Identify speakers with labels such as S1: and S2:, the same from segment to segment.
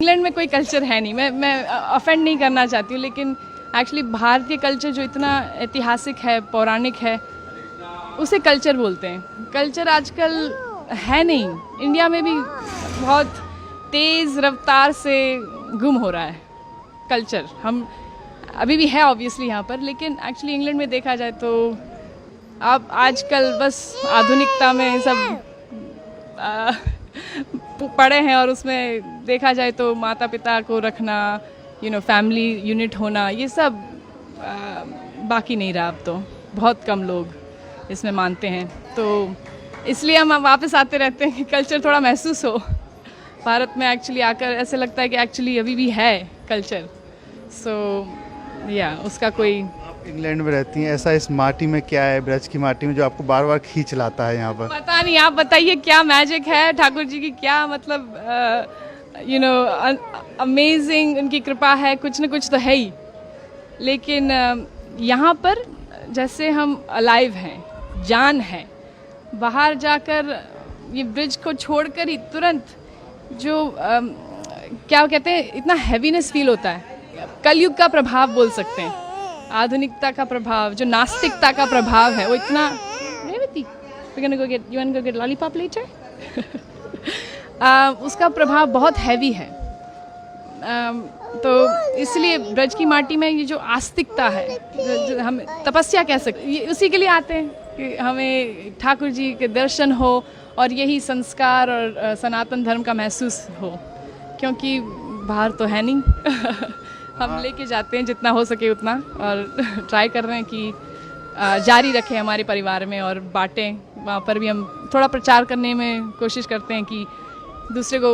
S1: England में कोई culture है नहीं, मैं ऑफेंड नहीं करना चाहती हूँ, लेकिन एक्चुअली भारतीय कल्चर जो इतना ऐतिहासिक है, पौराणिक है, उसे कल्चर बोलते हैं। कल्चर आजकल है नहीं, इंडिया में भी बहुत तेज़ रफ्तार से गुम हो रहा है कल्चर। हम अभी भी है ऑब्वियसली यहाँ पर, लेकिन एक्चुअली इंग्लैंड में देखा जाए तो अब आजकल बस आधुनिकता में सब पड़े हैं, और उसमें देखा जाए तो माता पिता को रखना, फैमिली यूनिट होना, ये सब बाकी नहीं रहा। अब तो बहुत कम लोग इसमें मानते हैं, तो इसलिए हम वापस आते रहते हैं कि कल्चर थोड़ा महसूस हो। भारत में एक्चुअली आकर ऐसे लगता है कि एक्चुअली अभी भी है कल्चर। उसका कोई
S2: इंग्लैंड में रहती हैं, ऐसा इस माटी में क्या है, ब्रज की माटी में, जो आपको बार बार खींच लाता है यहाँ पर?
S1: पता नहीं, आप बताइए क्या मैजिक है ठाकुर जी की, क्या मतलब अमेजिंग उनकी कृपा है, कुछ न कुछ तो है ही। लेकिन यहाँ पर जैसे हम अलाइव हैं, जान है, बाहर जाकर ये ब्रिज को छोड़कर ही तुरंत जो क्या कहते हैं, इतना हैवीनेस फील होता है। कलयुग का प्रभाव बोल सकते हैं, आधुनिकता का प्रभाव, जो नास्तिकता का प्रभाव है, वो इतना लॉलीपॉप लेटर उसका प्रभाव बहुत हैवी है। तो इसलिए ब्रज की माटी में ये जो आस्तिकता है, जो हम तपस्या कह सकते, ये उसी के लिए आते हैं कि हमें ठाकुर जी के दर्शन हो और यही संस्कार और सनातन धर्म का महसूस हो, क्योंकि बाहर तो है नहीं। हम लेके जाते हैं जितना हो सके उतना, और ट्राई कर रहे हैं कि जारी रखें हमारे परिवार में और बांटें। वहाँ पर भी हम थोड़ा प्रचार करने में कोशिश करते हैं कि दूसरे को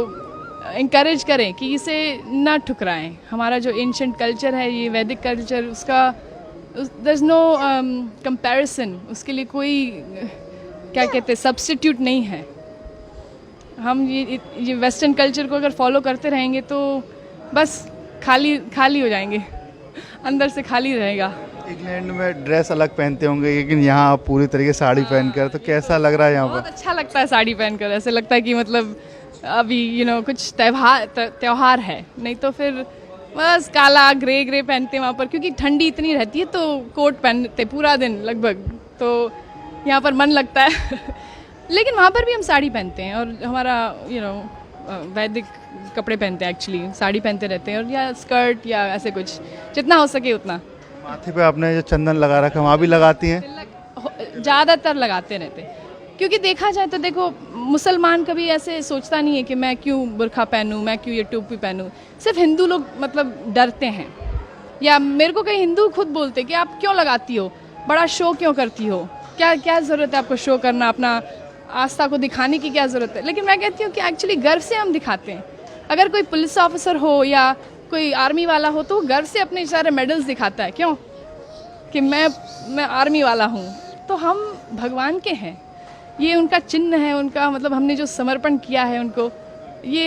S1: इंकरेज करें कि इसे ना ठुकराएं। हमारा जो एंशिएंट कल्चर है, ये वैदिक कल्चर, उसका देयर इज़ नो कंपैरिजन, उसके लिए कोई क्या कहते हैं सब्स्टिट्यूट नहीं है। हम ये वेस्टर्न कल्चर को अगर फॉलो करते रहेंगे तो बस खाली हो जाएंगे, अंदर से खाली रहेगा।
S2: इंग्लैंड में ड्रेस अलग पहनते होंगे, लेकिन यहाँ आप पूरी तरीके से साड़ी पहनकर, तो कैसा लग रहा है यहाँ पर?
S1: बहुत अच्छा लगता है साड़ी पहनकर, ऐसे लगता है कि मतलब अभी कुछ त्योहार है, नहीं तो फिर बस काला ग्रे पहनते हैं वहाँ पर, क्योंकि ठंडी इतनी रहती है तो कोट पहनते पूरा दिन लगभग, तो यहाँ पर मन लगता है। लेकिन वहाँ पर भी हम साड़ी पहनते हैं, और हमारा वैदिक कपड़े पहनते हैं, एक्चुअली साड़ी पहनते रहते हैं, और या स्कर्ट या ऐसे कुछ, जितना हो सके उतना।
S2: माथे पे आपने जो चंदन लगा रखा है, वहाँ भी लगाती हैं?
S1: ज़्यादातर लगाते रहते हैं, क्योंकि देखा जाए तो देखो, मुसलमान कभी ऐसे सोचता नहीं है कि मैं क्यों बुर्खा पहनूं, मैं क्यों ये टोपी पहनूं। सिर्फ हिंदू लोग मतलब डरते हैं, या मेरे को कई हिंदू खुद बोलते कि आप क्यों लगाती हो, बड़ा शो क्यों करती हो, क्या ज़रूरत है आपको शो करना, अपना आस्था को दिखाने की क्या ज़रूरत है। लेकिन मैं कहती हूँ कि एक्चुअली गर्व से हम दिखाते हैं। अगर कोई पुलिस ऑफिसर हो या कोई आर्मी वाला हो, तो वो गर्व से अपने सारे मेडल्स दिखाता है, क्यों, कि मैं आर्मी वाला हूँ। तो हम भगवान के हैं, ये उनका चिन्ह है, उनका मतलब हमने जो समर्पण किया है उनको, ये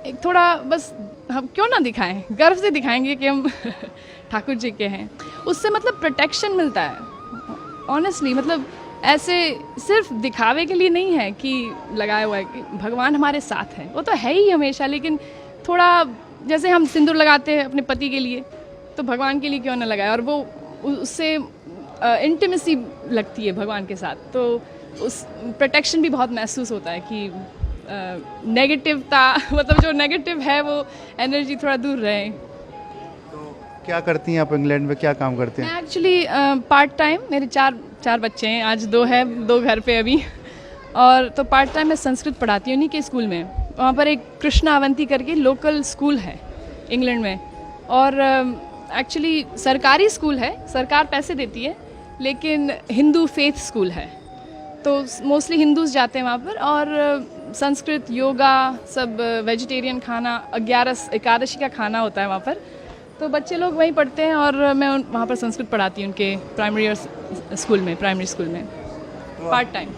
S1: एक थोड़ा बस हम क्यों ना दिखाएं, गर्व से दिखाएंगे कि हम ठाकुर जी के हैं। उससे मतलब प्रोटेक्शन मिलता है ऑनेस्टली, मतलब ऐसे सिर्फ दिखावे के लिए नहीं है कि लगाया हुआ है, कि भगवान हमारे साथ है, वो तो है ही हमेशा। लेकिन थोड़ा जैसे हम सिंदूर लगाते हैं अपने पति के लिए, तो भगवान के लिए क्यों ना लगाए, और वो उससे इंटीमेसी लगती है भगवान के साथ, तो उस प्रोटेक्शन भी बहुत महसूस होता है कि नेगेटिवता मतलब जो नेगेटिव है वो एनर्जी थोड़ा दूर रहे।
S2: तो क्या करती हैं आप इंग्लैंड में, क्या काम करते हैं?
S1: मैं एक्चुअली पार्ट टाइम, मेरे चार बच्चे हैं, आज दो घर पे अभी, और तो पार्ट टाइम मैं संस्कृत पढ़ाती हूँ उन्हीं के स्कूल में। वहाँ पर एक कृष्णा अवंती करके लोकल स्कूल है इंग्लैंड में, और एक्चुअली सरकारी स्कूल है, सरकार पैसे देती है, लेकिन हिंदू फेथ स्कूल है, तो मोस्टली हिंदूज जाते हैं वहाँ पर। और संस्कृत, योगा, सब वेजिटेरियन खाना, 11 एकादशी का खाना होता है वहाँ पर, तो बच्चे लोग वहीं पढ़ते हैं, और मैं वहाँ पर संस्कृत पढ़ाती हूँ उनके प्राइमरी स्कूल में पार्ट टाइम।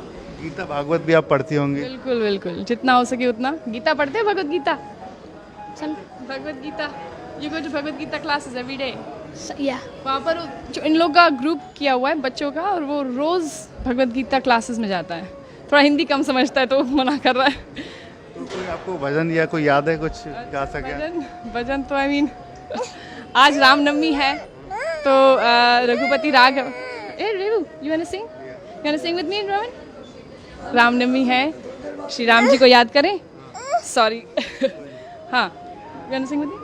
S2: गीता भागवत भी आप पढ़ती होंगी?
S1: बिल्कुल, जितना हो सके उतना। गीता पढ़ते हैं, Bhagavad Gita, Bhagavad Gita, you go to Bhagavad Gita classes every day? वहाँ पर जो इन लोग का ग्रुप किया हुआ है बच्चों का, और वो रोज़ भगवत गीता क्लासेस में जाता है। थोड़ा हिंदी कम समझता है तो मना कर रहा है।
S2: तो कोई आपको भजन या कोई याद है कुछ गा सके?
S1: भजन भजन तो आई मीन आज रामनवमी है तो रघुपति राघव ए रेवू you want to sing with me Rohan? Ramnavami है, श्री राम जी को याद करें। सॉरी हाँ you want to sing with me?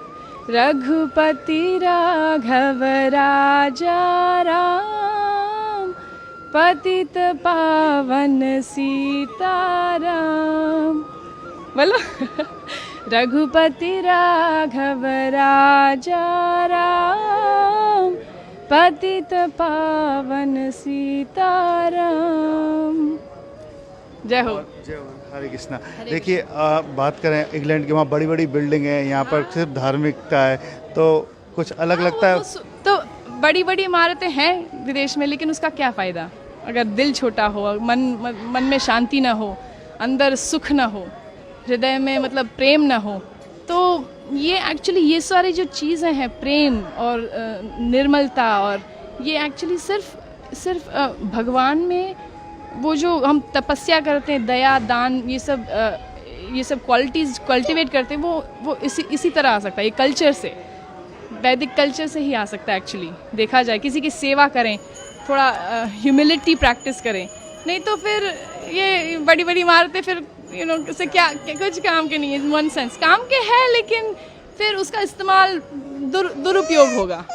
S1: Raghupati Raghav Raja Ram पतित पावन सीताराम। बोलो रघुपति राघव राजा राम पतित पावन सीताराम। जय हो।
S2: जय हो, हरे कृष्णा। देखिए बात करें इंग्लैंड की, वहाँ बड़ी बड़ी बिल्डिंग है, यहाँ पर सिर्फ धार्मिकता है, तो कुछ अलग लगता है?
S1: तो बड़ी बड़ी इमारतें हैं विदेश में, लेकिन उसका क्या फ़ायदा अगर दिल छोटा हो, मन में शांति ना हो, अंदर सुख ना हो, हृदय में मतलब प्रेम ना हो। तो ये एक्चुअली ये सारी जो चीज़ें हैं, प्रेम और निर्मलता, और ये एक्चुअली सिर्फ भगवान में वो जो हम तपस्या करते हैं, दया दान, ये सब क्वालिटीज़ कल्टिवेट करते हैं, वो इसी तरह आ सकता है। ये कल्चर से, वैदिक कल्चर से ही आ सकता है एक्चुअली। देखा जाए किसी की सेवा करें, थोड़ा ह्यूमिलिटी प्रैक्टिस करें, नहीं तो फिर ये बड़ी बड़ी इमारतें फिर उससे क्या कुछ काम के नहीं है। वन सेंस काम के है, लेकिन फिर उसका इस्तेमाल दुरुपयोग होगा।